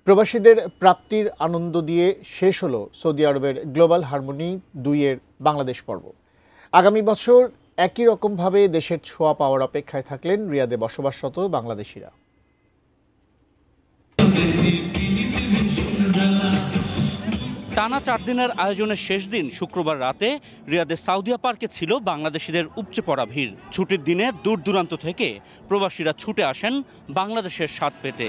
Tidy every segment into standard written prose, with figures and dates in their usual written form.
প্রবাসীদের প্রাপ্তির আনন্দ দিয়ে শেষ হলো সৌদি আরবের গ্লোবাল হারমোনি 2-এর বাংলাদেশ পর্ব। আগামী বছর একই রকমভাবে দেশের ছোঁয়া পাওয়ার অপেক্ষায় থাকলেন রিয়াদে বসবাসরত বাংলাদেশিরা। টানা 4 দিনের আয়োজনের শেষ দিন শুক্রবার রাতে রিয়াদের সাউদিয়া পার্কে ছিল বাংলাদেশিদের উপচে পড়া ভিড়। ছুটির দিনে দূর দূরান্ত থেকে প্রবাসীরা ছুটে আসেন বাংলাদেশের স্বাদ পেতে।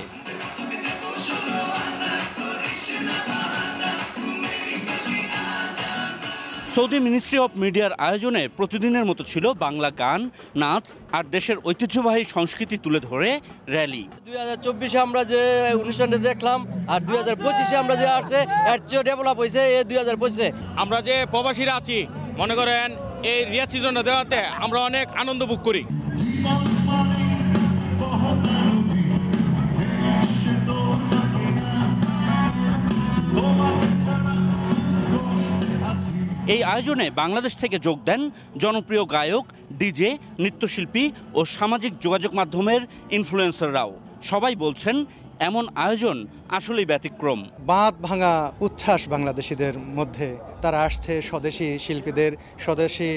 সৌদি মিনিস্ট্রি অব মিডিয়ার আয়োজনে প্রতিদিনের মতো ছিল বাংলা গান, নাচ আর দেশের ঐতিহ্যবাহী সংস্কৃতি তুলে ধরে র্যালি। 2024-এ আমরা যে অনুষ্ঠানটা দেখলাম আর 2025-এ আমরা যে আসছে এর চেয়ে ডেভেলপ হয়েছে এই 2025-এ। আমরা যে প্রবাসীরা আছি মনে করেন এই রিয়াদ সিজনটা দেওয়াতে আমরা অনেক আনন্দ ভোগ করি। এই আয়োজনে বাংলাদেশ থেকে যোগ দেন জনপ্রিয় গায়ক, ডিজে, নৃত্যশিল্পী ও সামাজিক যোগাযোগ মাধ্যমের ইনফ্লুয়েন্সাররাও। সবাই বলছেন এমন আয়োজন আসলেই ব্যতিক্রম। বাঁধ ভাঙা উচ্ছ্বাস বাংলাদেশিদের মধ্যে। তারা আসছে স্বদেশি শিল্পীদের, স্বদেশি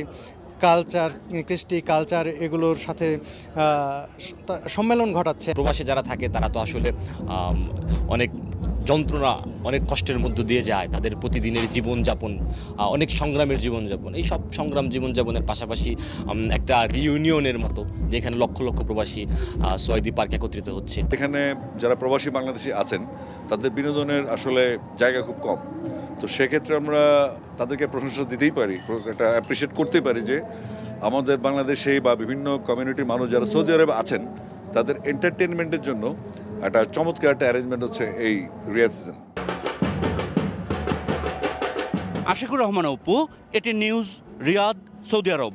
কালচার, কৃষ্টি কালচার এগুলোর সাথে সম্মেলন ঘটাচ্ছে। প্রবাসে যারা থাকে তারা তো আসলে অনেক যন্ত্রণা, অনেক কষ্টের মধ্য দিয়ে যায়। তাদের প্রতিদিনের জীবনযাপন অনেক সংগ্রামের জীবনযাপন। এই সব সংগ্রাম জীবনযাপনের পাশাপাশি একটা রিইউনিয়নের মতো, যেখানে লক্ষ লক্ষ প্রবাসী সৌদি পার্কে একত্রিত হচ্ছে। এখানে যারা প্রবাসী বাংলাদেশি আছেন তাদের বিনোদনের আসলে জায়গা খুব কম। তো সেক্ষেত্রে আমরা তাদেরকে প্রশংসা দিতেই পারি, একটা অ্যাপ্রিসিয়েট করতেই পারি যে আমাদের বাংলাদেশে বা বিভিন্ন কমিউনিটির মানুষ যারা সৌদি আরবে আছেন তাদের এন্টারটেনমেন্টের জন্য একটা চমৎকার একটা অ্যারেঞ্জমেন্ট হচ্ছে এই রিয়াদ সিজন। আশিকুর রহমান অপু, এটি নিউজ, রিয়াদ, সৌদি আরব।